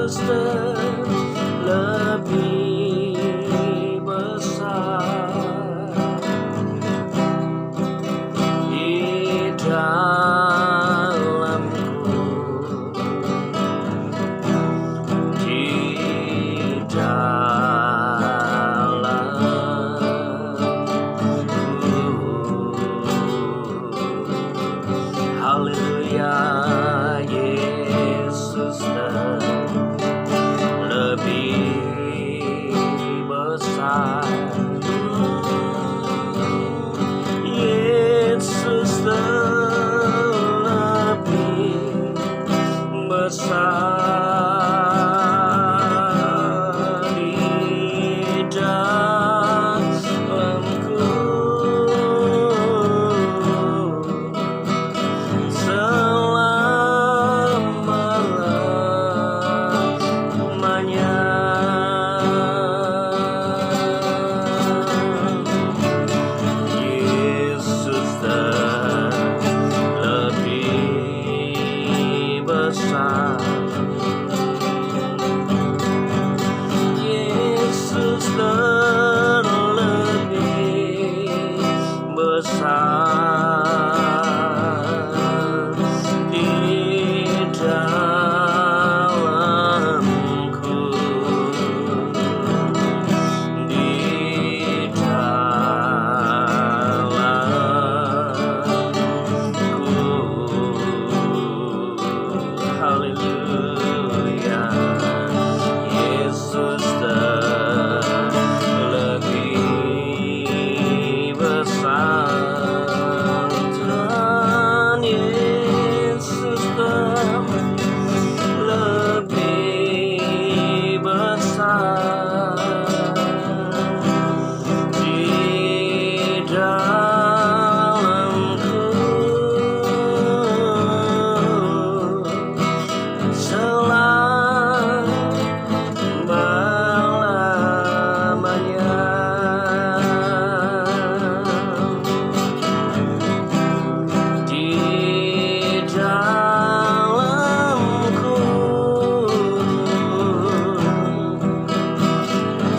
suster lebih besar di dalamku, di dalamku. Haleluya, Yesus lebih besar. Yesus lebih besar di dalamku. Selamanya Yesus lebih besar. Yesus lebih besar di dalamku, di dalamku. Haleluya, Yesus lebih besar. Tuhan Yesus lebih besar di dalamku. Selama-lamanya di dalamku,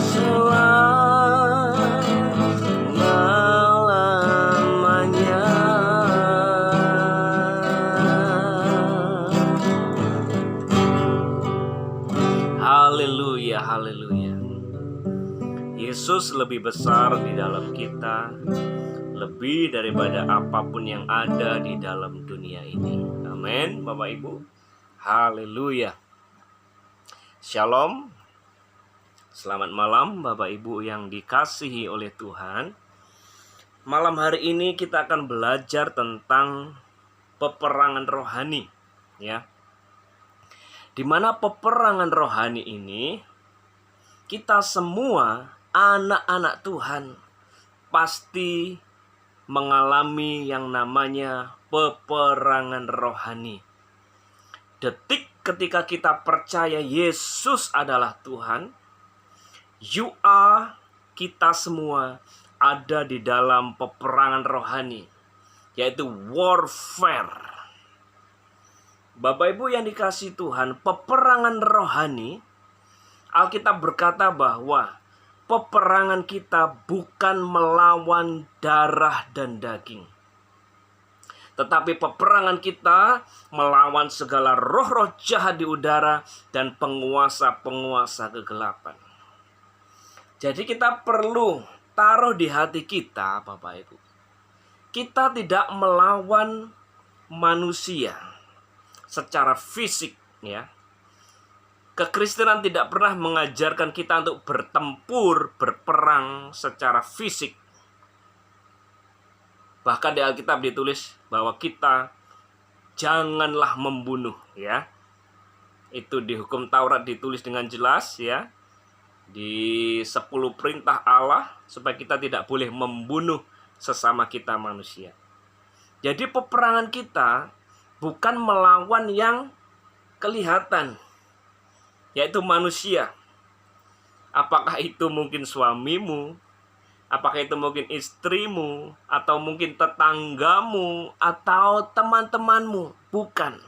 selama-lamanya. Haleluya, haleluya. Yesus lebih besar di dalam kita, lebih daripada apapun yang ada di dalam dunia ini. Amin, Bapak Ibu. Haleluya. Shalom. Selamat malam Bapak Ibu yang dikasihi oleh Tuhan. Malam hari ini kita akan belajar tentang peperangan rohani, ya. Di mana peperangan rohani ini kita semua anak-anak Tuhan pasti mengalami yang namanya peperangan rohani. Detik ketika kita percaya Yesus adalah Tuhan, kita semua ada di dalam peperangan rohani, yaitu warfare. Bapak Ibu yang dikasihi Tuhan, peperangan rohani, Alkitab berkata bahwa peperangan kita bukan melawan darah dan daging, tetapi peperangan kita melawan segala roh-roh jahat di udara dan penguasa-penguasa kegelapan. Jadi kita perlu taruh di hati kita, Bapak Ibu, kita tidak melawan manusia secara fisik, ya. Kekristenan tidak pernah mengajarkan kita untuk bertempur, berperang secara fisik. Bahkan di Alkitab ditulis bahwa kita janganlah membunuh, ya. Itu di hukum Taurat ditulis dengan jelas, ya. Di 10 perintah Allah supaya kita tidak boleh membunuh sesama kita manusia. Jadi peperangan kita bukan melawan yang kelihatan, yaitu manusia. Apakah itu mungkin suamimu, apakah itu mungkin istrimu, atau mungkin tetanggamu, atau teman-temanmu? Bukan.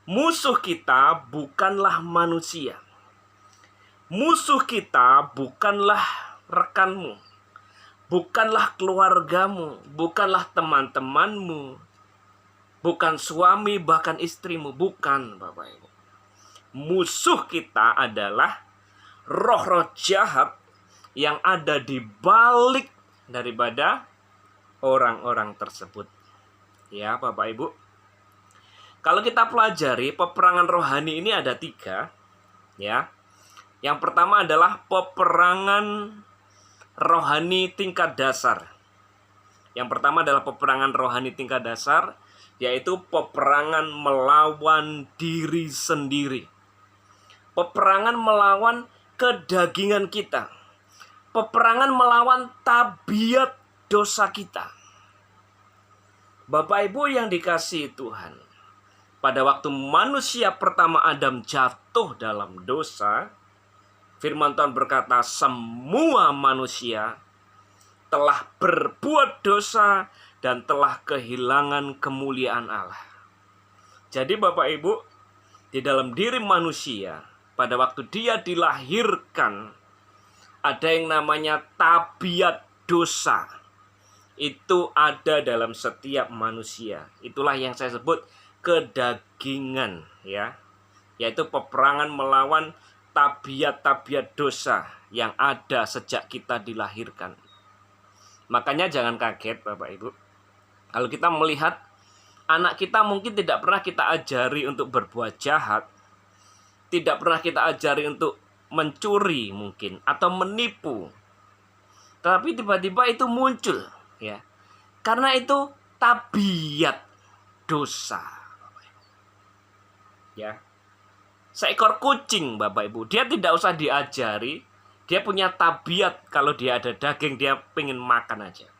Musuh kita bukanlah manusia. Musuh kita bukanlah rekanmu, bukanlah keluargamu, bukanlah teman-temanmu, bukan suami bahkan istrimu, bukan Bapak Ibu. Musuh kita adalah roh-roh jahat yang ada di balik daripada orang-orang tersebut. Ya Bapak Ibu, kalau kita pelajari peperangan rohani ini ada 3, ya. Yang pertama adalah peperangan rohani tingkat dasar. Yang pertama adalah peperangan rohani tingkat dasar, yaitu peperangan melawan diri sendiri. Peperangan melawan kedagingan kita. Peperangan melawan tabiat dosa kita. Bapak Ibu yang dikasihi Tuhan, pada waktu manusia pertama Adam jatuh dalam dosa, firman Tuhan berkata, semua manusia telah berbuat dosa dan telah kehilangan kemuliaan Allah. Jadi Bapak Ibu, di dalam diri manusia, pada waktu dia dilahirkan, ada yang namanya tabiat dosa. Itu ada dalam setiap manusia. Itulah yang saya sebut kedagingan, ya. Yaitu peperangan melawan tabiat-tabiat dosa yang ada sejak kita dilahirkan. Makanya jangan kaget Bapak Ibu, kalau kita melihat anak kita mungkin tidak pernah kita ajari untuk berbuat jahat, tidak pernah kita ajari untuk mencuri mungkin atau menipu, tapi tiba-tiba itu muncul, ya, karena itu tabiat dosa, ya. Seekor kucing Bapak Ibu, dia tidak usah diajari, dia punya tabiat kalau dia ada daging dia pengen makan aja.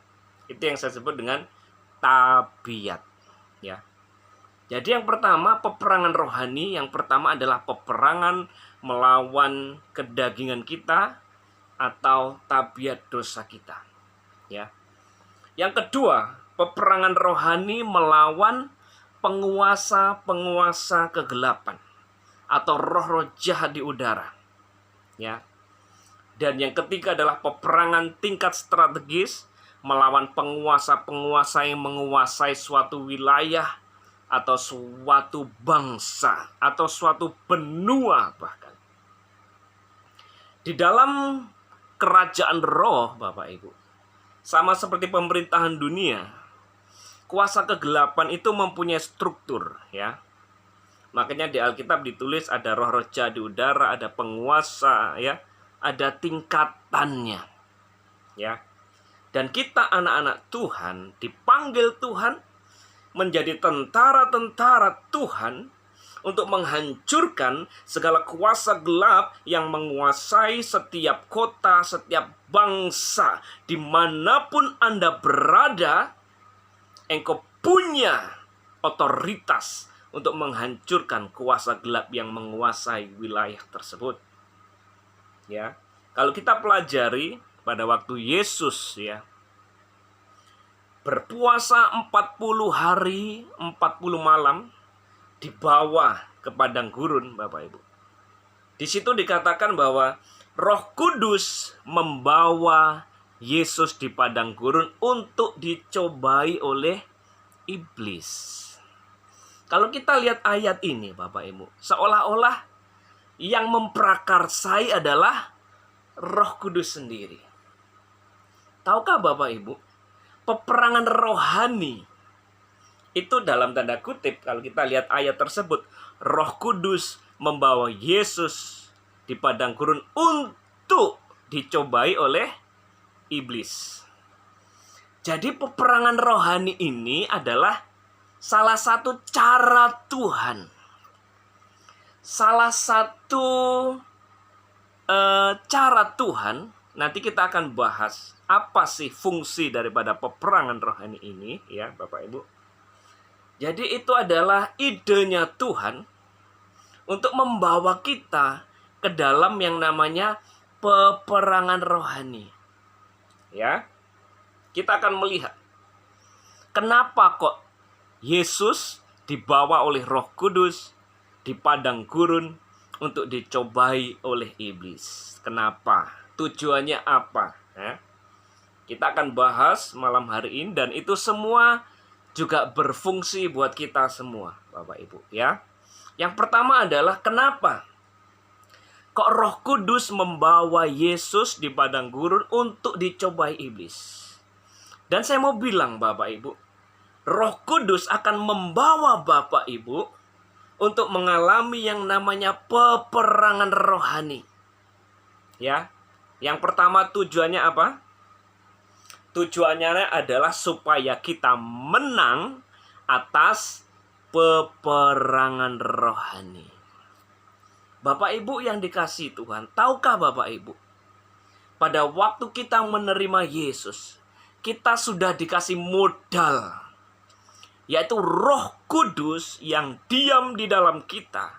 Itu yang saya sebut dengan tabiat, ya. Jadi yang pertama peperangan rohani, yang pertama adalah peperangan melawan kedagingan kita atau tabiat dosa kita, ya. Yang kedua, peperangan rohani melawan penguasa-penguasa kegelapan atau roh-roh jahat di udara, ya. Dan yang ketiga adalah peperangan tingkat strategis melawan penguasa-penguasa yang menguasai suatu wilayah atau suatu bangsa atau suatu benua bahkan. Di dalam kerajaan roh Bapak Ibu, sama seperti pemerintahan dunia, kuasa kegelapan itu mempunyai struktur, ya. Makanya di Alkitab ditulis ada roh-roh jahat di udara, ada penguasa, ya, ada tingkatannya, ya. Dan kita anak-anak Tuhan dipanggil Tuhan menjadi tentara-tentara Tuhan untuk menghancurkan segala kuasa gelap yang menguasai setiap kota, setiap bangsa. Dimanapun Anda berada, engkau punya otoritas untuk menghancurkan kuasa gelap yang menguasai wilayah tersebut, ya. Kalau kita pelajari pada waktu Yesus, ya, berpuasa 40 hari 40 malam dibawa ke padang gurun Bapak Ibu. Di situ dikatakan bahwa Roh Kudus membawa Yesus di padang gurun untuk dicobai oleh iblis. Kalau kita lihat ayat ini Bapak Ibu, seolah-olah yang memprakarsai adalah Roh Kudus sendiri. Tahukah Bapak Ibu, peperangan rohani itu dalam tanda kutip, kalau kita lihat ayat tersebut, Roh Kudus membawa Yesus di padang gurun untuk dicobai oleh iblis. Jadi peperangan rohani ini adalah salah satu cara Tuhan. Salah satu cara Tuhan. Nanti kita akan bahas apa sih fungsi daripada peperangan rohani ini, ya Bapak Ibu. Jadi itu adalah idenya Tuhan untuk membawa kita ke dalam yang namanya peperangan rohani. Ya. Kita akan melihat kenapa kok Yesus dibawa oleh Roh Kudus di padang gurun untuk dicobai oleh iblis. Kenapa? Tujuannya apa? Kita akan bahas malam hari ini, dan itu semua juga berfungsi buat kita semua, Bapak Ibu ya. Yang pertama adalah kenapa kok Roh Kudus membawa Yesus di padang gurun untuk dicobai iblis. Dan saya mau bilang Bapak Ibu, Roh Kudus akan membawa Bapak Ibu untuk mengalami yang namanya peperangan rohani. Ya. Yang pertama tujuannya apa? Tujuannya adalah supaya kita menang atas peperangan rohani. Bapak Ibu yang dikasihi Tuhan, tahukah Bapak Ibu, pada waktu kita menerima Yesus, kita sudah dikasih modal, yaitu Roh Kudus yang diam di dalam kita.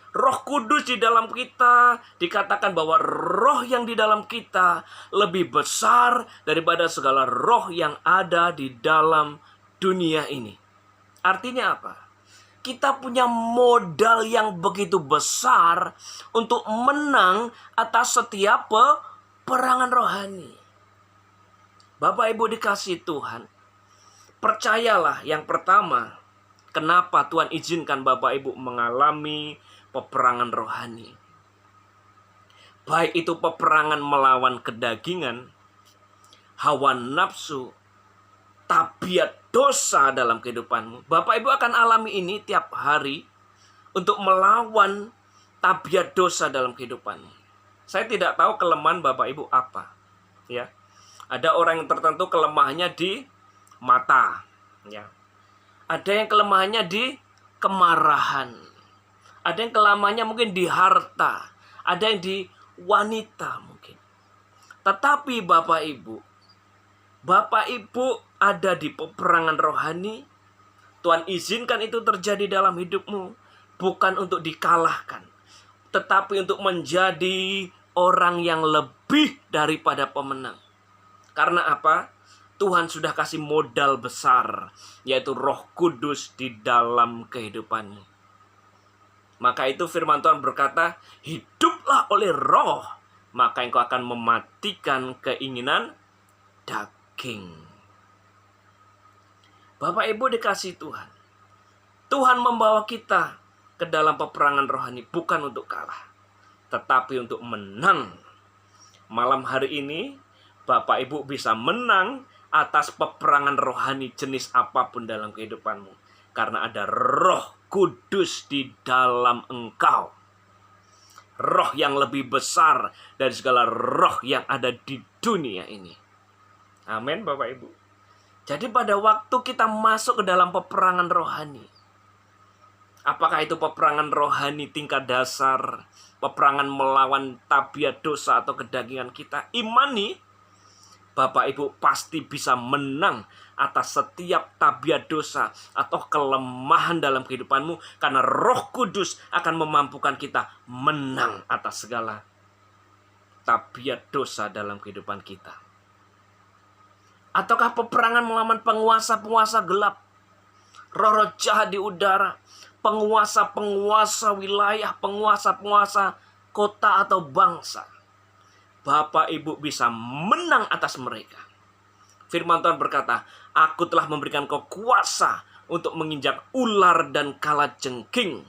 Roh Kudus di dalam kita, dikatakan bahwa roh yang di dalam kita lebih besar daripada segala roh yang ada di dalam dunia ini. Artinya apa? Kita punya modal yang begitu besar untuk menang atas setiap peperangan rohani. Bapak Ibu dikasihi Tuhan, percayalah yang pertama, kenapa Tuhan izinkan Bapak Ibu mengalami peperangan rohani. Baik itu peperangan melawan kedagingan, hawa nafsu, tabiat dosa dalam kehidupanmu. Bapak Ibu akan alami ini tiap hari untuk melawan tabiat dosa dalam kehidupanmu. Saya tidak tahu kelemahan Bapak Ibu apa. Ya. Ada orang yang tertentu kelemahannya di mata. Ya. Ada yang kelemahannya di kemarahan. Ada yang kelemahannya mungkin di harta. Ada yang di wanita mungkin. Tetapi Bapak Ibu ada di peperangan rohani. Tuhan izinkan itu terjadi dalam hidupmu. Bukan untuk dikalahkan, tetapi untuk menjadi orang yang lebih daripada pemenang. Karena apa? Tuhan sudah kasih modal besar, yaitu Roh Kudus di dalam kehidupanmu. Maka itu firman Tuhan berkata, hiduplah oleh roh, maka engkau akan mematikan keinginan daging. Bapak Ibu dikasihi Tuhan, Tuhan membawa kita ke dalam peperangan rohani bukan untuk kalah, tetapi untuk menang. Malam hari ini Bapak Ibu bisa menang atas peperangan rohani jenis apapun dalam kehidupanmu, karena ada Roh Kudus di dalam engkau. Roh yang lebih besar dari segala roh yang ada di dunia ini. Amin Bapak Ibu. Jadi pada waktu kita masuk ke dalam peperangan rohani, apakah itu peperangan rohani tingkat dasar, peperangan melawan tabiat dosa atau kedagingan kita, imani, Bapak Ibu pasti bisa menang atas setiap tabiat dosa atau kelemahan dalam kehidupanmu, karena Roh Kudus akan memampukan kita menang atas segala tabiat dosa dalam kehidupan kita. Ataukah peperangan melawan penguasa-penguasa gelap, roh-roh jahat di udara, penguasa-penguasa wilayah, penguasa-penguasa kota atau bangsa. Bapak Ibu bisa menang atas mereka. Firman Tuhan berkata, aku telah memberikan kau kuasa untuk menginjak ular dan kalajengking.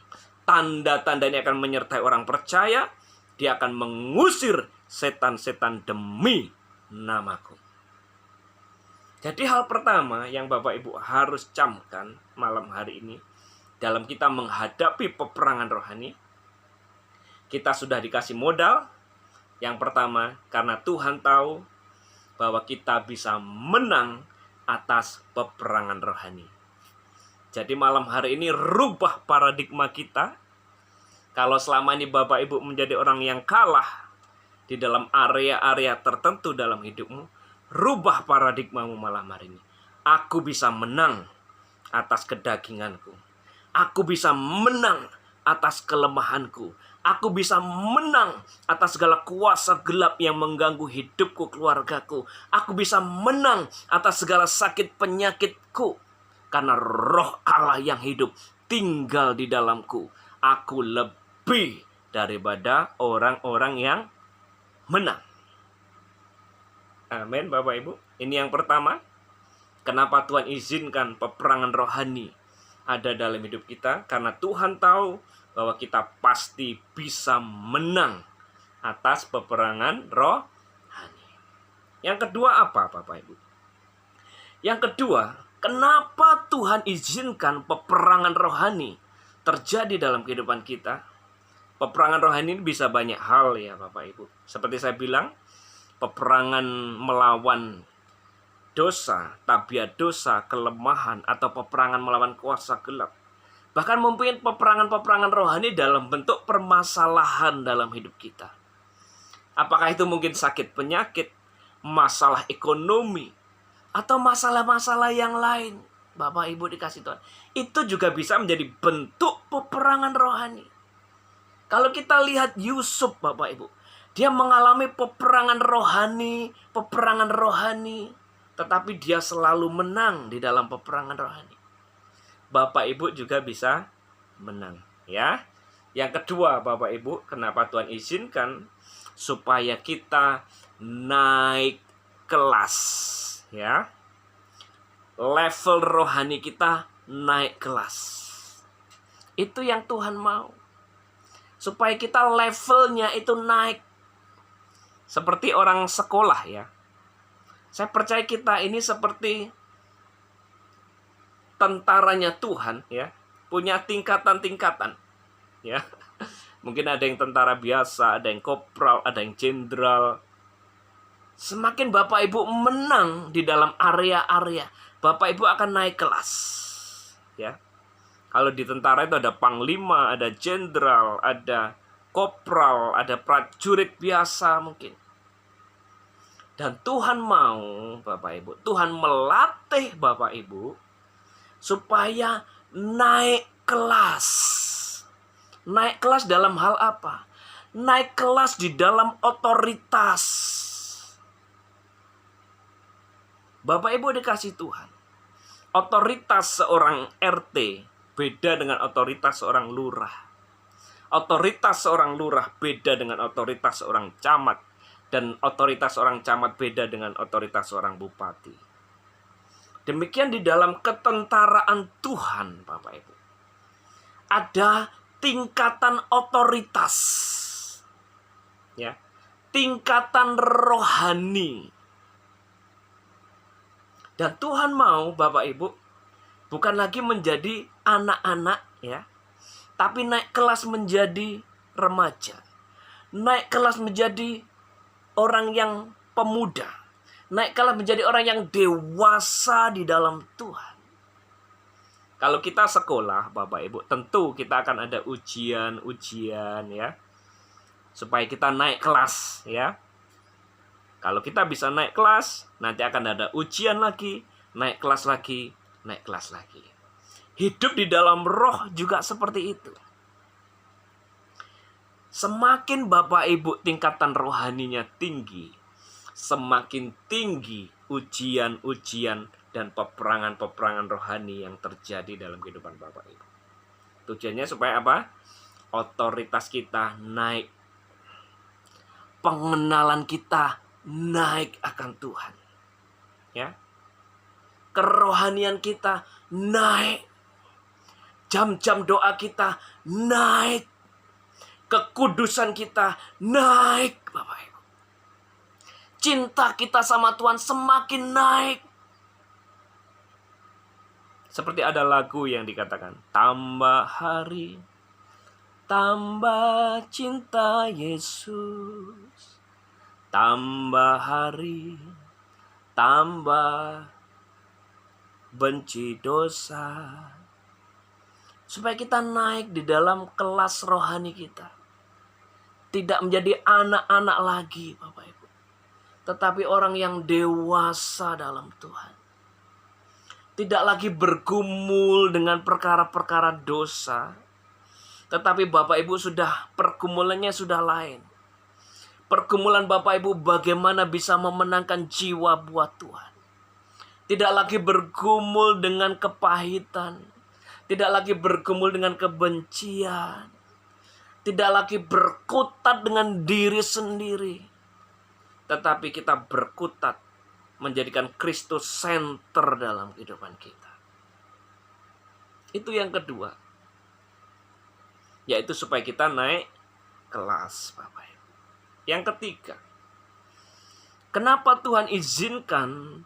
Tanda-tandanya akan menyertai orang percaya. Dia akan mengusir setan-setan demi namaku. Jadi hal pertama yang Bapak Ibu harus camkan malam hari ini, dalam kita menghadapi peperangan rohani, kita sudah dikasih modal. Yang pertama, karena Tuhan tahu bahwa kita bisa menang atas peperangan rohani. Jadi malam hari ini rubah paradigma kita. Kalau selama ini Bapak Ibu menjadi orang yang kalah di dalam area-area tertentu dalam hidupmu, rubah paradigmamu malam hari ini. Aku bisa menang atas kedaginganku. Aku bisa menang atas kelemahanku. Aku bisa menang atas segala kuasa gelap yang mengganggu hidupku, keluargaku. Aku bisa menang atas segala sakit penyakitku. Karena Roh Allah yang hidup tinggal di dalamku, aku lebih daripada orang-orang yang menang. Amin, Bapak Ibu. Ini yang pertama. Kenapa Tuhan izinkan peperangan rohani ada dalam hidup kita? Karena Tuhan tahu bahwa kita pasti bisa menang atas peperangan rohani. Yang kedua apa, Bapak Ibu? Yang kedua, kenapa Tuhan izinkan peperangan rohani terjadi dalam kehidupan kita? Peperangan rohani ini bisa banyak hal ya, Bapak Ibu. Seperti saya bilang, peperangan melawan dosa, tabiat dosa, kelemahan, atau peperangan melawan kuasa gelap. Bahkan mungkin peperangan-peperangan rohani dalam bentuk permasalahan dalam hidup kita. Apakah itu mungkin sakit penyakit, masalah ekonomi, atau masalah-masalah yang lain, Bapak Ibu dikasih Tuhan. Itu juga bisa menjadi bentuk peperangan rohani. Kalau kita lihat Yusuf, Bapak Ibu, dia mengalami peperangan rohani, tetapi dia selalu menang di dalam peperangan rohani. Bapak Ibu juga bisa menang, ya. Yang kedua, Bapak Ibu, kenapa Tuhan izinkan? Supaya kita naik kelas, ya. Level rohani kita naik kelas. Itu yang Tuhan mau. Supaya kita levelnya itu naik. Seperti orang sekolah, ya. Saya percaya kita ini seperti tentaranya Tuhan, ya. Punya tingkatan-tingkatan, ya. Mungkin ada yang tentara biasa, ada yang kopral, ada yang jenderal. Semakin Bapak Ibu menang di dalam area-area, Bapak Ibu akan naik kelas, ya. Kalau di tentara itu ada panglima, ada jenderal, ada kopral, ada prajurit biasa mungkin. Dan Tuhan mau, Bapak Ibu, Tuhan melatih Bapak Ibu supaya naik kelas. Naik kelas dalam hal apa? Naik kelas di dalam otoritas. Bapak Ibu dikasih Tuhan. Otoritas seorang RT beda dengan otoritas seorang lurah. Otoritas seorang lurah beda dengan otoritas seorang camat. Dan otoritas seorang camat beda dengan otoritas seorang bupati. Demikian di dalam ketentaraan Tuhan, Bapak Ibu. Ada tingkatan otoritas, ya, tingkatan rohani. Dan Tuhan mau, Bapak Ibu, bukan lagi menjadi anak-anak, ya, tapi naik kelas menjadi remaja. Naik kelas menjadi orang yang pemuda. Naik kelas menjadi orang yang dewasa di dalam Tuhan. Kalau kita sekolah, Bapak Ibu, tentu kita akan ada ujian-ujian, ya. Supaya kita naik kelas, ya. Kalau kita bisa naik kelas, nanti akan ada ujian lagi, naik kelas lagi, naik kelas lagi. Hidup di dalam roh juga seperti itu. Semakin Bapak Ibu tingkatan rohaninya tinggi, semakin tinggi ujian-ujian dan peperangan-peperangan rohani yang terjadi dalam kehidupan Bapak Ibu. Tujuannya supaya apa? Otoritas kita naik. Pengenalan kita naik akan Tuhan. Ya. Kerohanian kita naik. Jam-jam doa kita naik. Kekudusan kita naik, Bapak Ibu. Cinta kita sama Tuhan semakin naik. Seperti ada lagu yang dikatakan, tambah hari, tambah cinta Yesus. Tambah hari, tambah benci dosa. Supaya kita naik di dalam kelas rohani kita. Tidak menjadi anak-anak lagi, Bapak Ibu. Tetapi orang yang dewasa dalam Tuhan. Tidak lagi bergumul dengan perkara-perkara dosa. Tetapi Bapak Ibu sudah, pergumulannya sudah lain. Pergumulan Bapak Ibu bagaimana bisa memenangkan jiwa buat Tuhan. Tidak lagi bergumul dengan kepahitan. tidak lagi bergumul dengan kebencian, tidak lagi berkutat dengan diri sendiri, tetapi kita berkutat menjadikan Kristus center dalam kehidupan kita. Itu yang kedua, yaitu supaya kita naik kelas, Bapak Ibu. Yang ketiga, kenapa Tuhan izinkan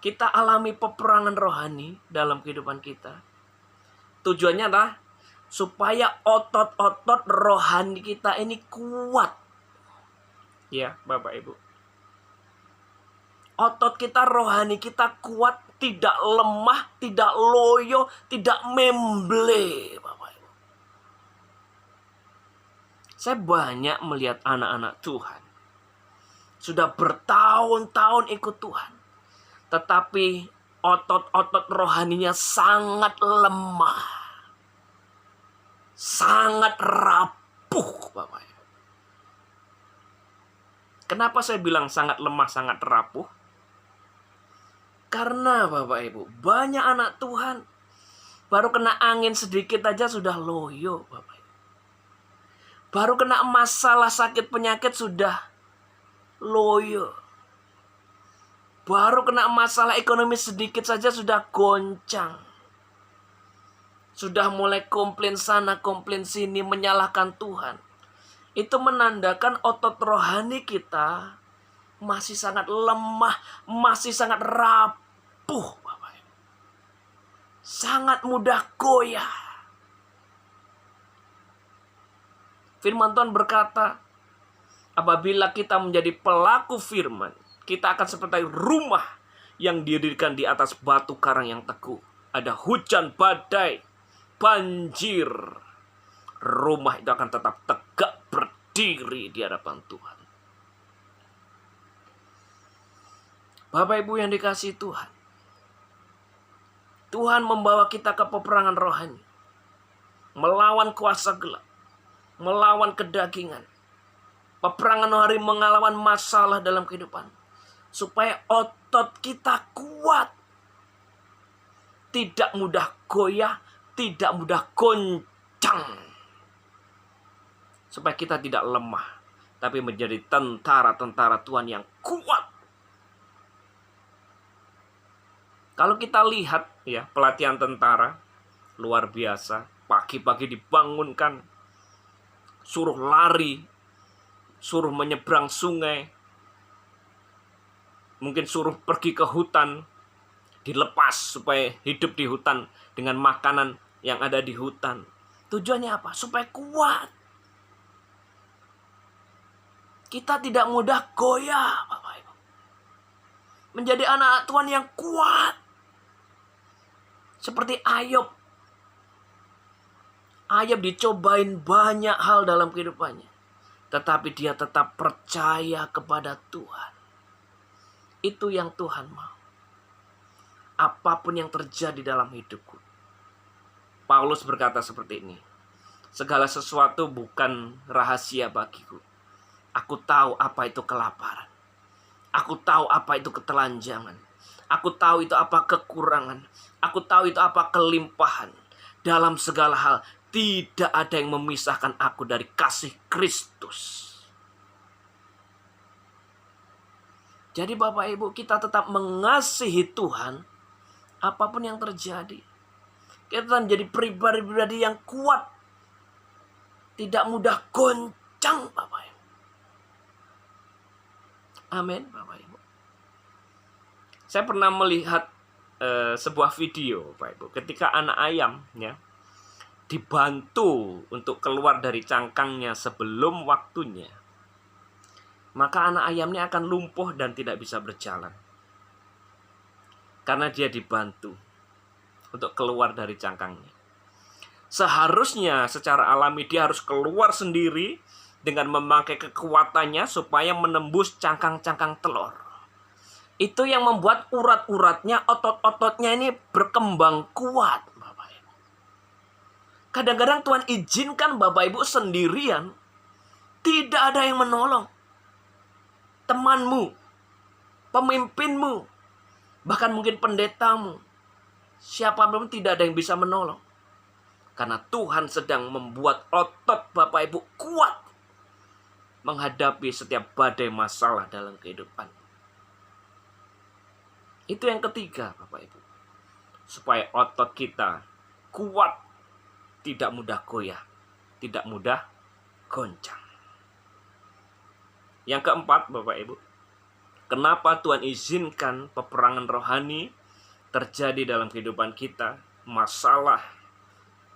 kita alami peperangan rohani dalam kehidupan kita? Tujuannya adalah supaya otot-otot rohani kita ini kuat. Ya, Bapak Ibu. Otot kita, rohani kita kuat, tidak lemah, tidak loyo, tidak memble, Bapak Ibu. Saya banyak melihat anak-anak Tuhan. Sudah bertahun-tahun ikut Tuhan. Tetapi otot-otot rohaninya sangat lemah. Sangat rapuh, Bapak Ibu. Kenapa saya bilang sangat lemah, sangat rapuh? Karena Bapak Ibu, banyak anak Tuhan baru kena angin sedikit aja sudah loyo, Bapak Ibu. Baru kena masalah sakit penyakit sudah loyo. Baru kena masalah ekonomi sedikit saja sudah goncang. Sudah mulai komplain sana, komplain sini, menyalahkan Tuhan. Itu menandakan otot rohani kita masih sangat lemah, masih sangat rapuh, Bapak Ibu. Sangat mudah goyah. Firman Tuhan berkata, apabila kita menjadi pelaku firman, kita akan seperti rumah yang didirikan di atas batu karang yang teguh. Ada hujan badai, banjir, rumah itu akan tetap tegak berdiri di hadapan Tuhan. Bapak Ibu yang dikasihi Tuhan, Tuhan membawa kita ke peperangan rohani, melawan kuasa gelap, melawan kedagingan, peperangan rohani, melawan masalah dalam kehidupan, supaya otot kita kuat, tidak mudah goyah, tidak mudah goncang. Supaya kita tidak lemah, tapi menjadi tentara-tentara Tuhan yang kuat. Kalau kita lihat ya, pelatihan tentara luar biasa. Pagi-pagi dibangunkan, suruh lari, suruh menyeberang sungai, mungkin suruh pergi ke hutan, dilepas supaya hidup di hutan dengan makanan yang ada di hutan. Tujuannya apa? Supaya kuat. Kita tidak mudah goyah, Bapak Ibu. Menjadi anak Tuhan yang kuat. Seperti Ayub. Ayub dicobain banyak hal dalam kehidupannya. Tetapi dia tetap percaya kepada Tuhan. Itu yang Tuhan mau. Apapun yang terjadi dalam hidupku. Paulus berkata seperti ini. Segala sesuatu bukan rahasia bagiku. Aku tahu apa itu kelaparan. Aku tahu apa itu ketelanjangan. Aku tahu itu apa kekurangan. Aku tahu itu apa kelimpahan. Dalam segala hal, tidak ada yang memisahkan aku dari kasih Kristus. Jadi Bapak Ibu, kita tetap mengasihi Tuhan apapun yang terjadi. Kita tetap menjadi pribadi-pribadi yang kuat. Tidak mudah goncang, Bapak Ibu. Amin, Bapak Ibu. Saya pernah melihat sebuah video, Bapak Ibu, ketika anak ayam ya dibantu untuk keluar dari cangkangnya sebelum waktunya, maka anak ayamnya akan lumpuh dan tidak bisa berjalan. Karena dia dibantu untuk keluar dari cangkangnya. Seharusnya secara alami dia harus keluar sendiri dengan memakai kekuatannya supaya menembus cangkang-cangkang telur. Itu yang membuat urat-uratnya, otot-ototnya ini berkembang kuat, Bapak Ibu. Kadang-kadang Tuhan izinkan Bapak Ibu sendirian, tidak ada yang menolong. Temanmu, pemimpinmu, bahkan mungkin pendetamu, siapapun tidak ada yang bisa menolong. Karena Tuhan sedang membuat otot Bapak Ibu kuat menghadapi setiap badai masalah dalam kehidupan. Itu yang ketiga, Bapak Ibu. Supaya otot kita kuat, tidak mudah goyah, tidak mudah goncang. Yang keempat, Bapak Ibu, kenapa Tuhan izinkan peperangan rohani terjadi dalam kehidupan kita? Masalah,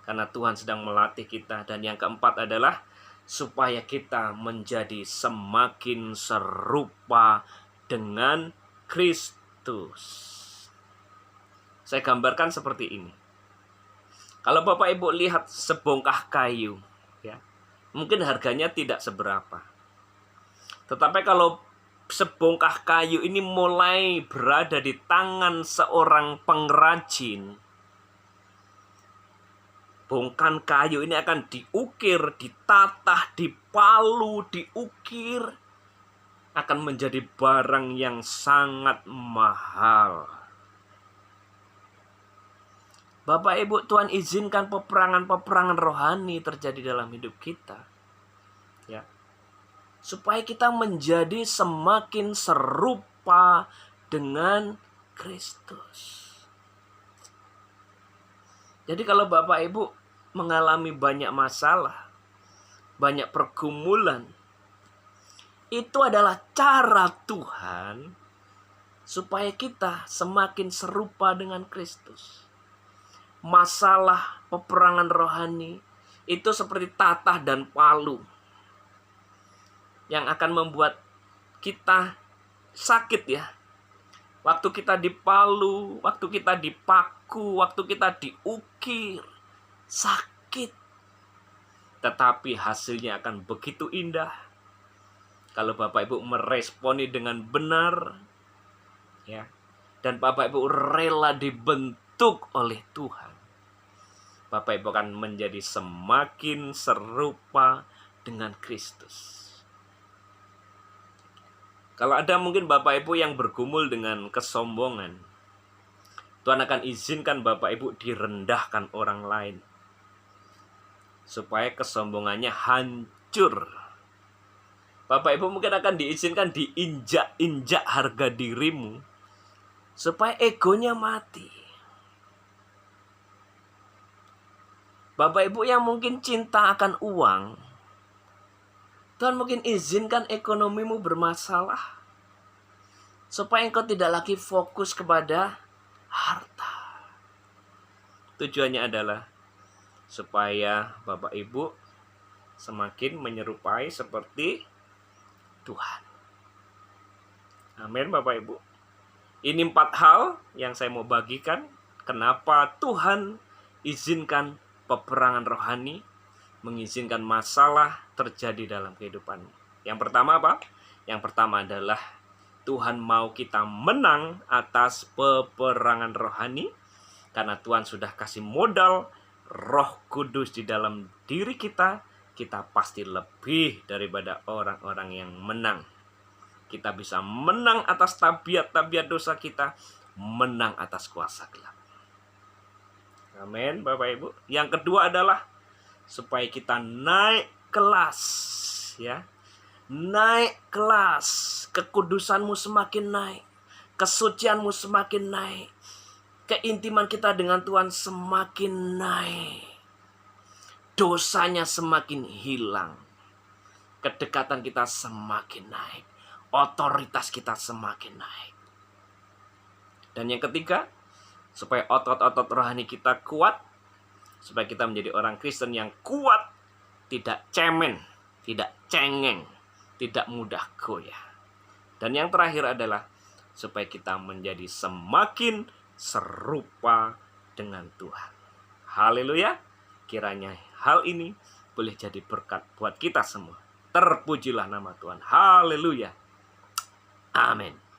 karena Tuhan sedang melatih kita. Dan yang keempat adalah supaya kita menjadi semakin serupa dengan Kristus. Saya gambarkan seperti ini. Kalau Bapak Ibu lihat sebongkah kayu, ya, mungkin harganya tidak seberapa. Tetapi kalau sebongkah kayu ini mulai berada di tangan seorang pengrajin, bongkahan kayu ini akan diukir, ditatah, dipalu, diukir, akan menjadi barang yang sangat mahal. Bapak Ibu, Tuhan izinkan peperangan rohani terjadi dalam hidup kita, ya, supaya kita menjadi semakin serupa dengan Kristus. Jadi kalau Bapak Ibu mengalami banyak masalah, banyak pergumulan, itu adalah cara Tuhan supaya kita semakin serupa dengan Kristus. Masalah peperangan rohani itu seperti tatah dan palu yang akan membuat kita sakit, ya. Waktu kita dipalu, waktu kita dipaku, waktu kita diukir, sakit. Tetapi hasilnya akan begitu indah kalau Bapak Ibu meresponi dengan benar, ya. Dan Bapak Ibu rela dibentuk oleh Tuhan. Bapak Ibu akan menjadi semakin serupa dengan Kristus. Kalau ada mungkin Bapak Ibu yang bergumul dengan kesombongan, Tuhan akan izinkan Bapak Ibu direndahkan orang lain, supaya kesombongannya hancur. Bapak Ibu mungkin akan diizinkan diinjak-injak harga dirimu, supaya egonya mati. Bapak Ibu yang mungkin cinta akan uang, Tuhan mungkin izinkan ekonomimu bermasalah, supaya engkau tidak lagi fokus kepada harta. Tujuannya adalah supaya Bapak Ibu semakin menyerupai seperti Tuhan. Amin, Bapak Ibu. Ini 4 hal yang saya mau bagikan. Kenapa Tuhan izinkan peperangan rohani, mengizinkan masalah terjadi dalam kehidupan. Yang pertama apa? Yang pertama adalah Tuhan mau kita menang atas peperangan rohani, karena Tuhan sudah kasih modal Roh Kudus di dalam diri kita. Kita pasti lebih daripada orang-orang yang menang. Kita bisa menang atas tabiat-tabiat dosa kita, menang atas kuasa gelap. Amin, Bapak Ibu. Yang kedua adalah supaya kita naik kelas, ya. Naik kelas, kekudusanmu semakin naik, kesucianmu semakin naik, keintiman kita dengan Tuhan semakin naik, dosanya semakin hilang, kedekatan kita semakin naik, otoritas kita semakin naik. Dan yang ketiga, supaya otot-otot rohani kita kuat, supaya kita menjadi orang Kristen yang kuat, tidak cemen, tidak cengeng, tidak mudah goyah. Dan yang terakhir adalah supaya kita menjadi semakin serupa dengan Tuhan. Haleluya. Kiranya hal ini boleh jadi berkat buat kita semua. Terpujilah nama Tuhan. Haleluya. Amin.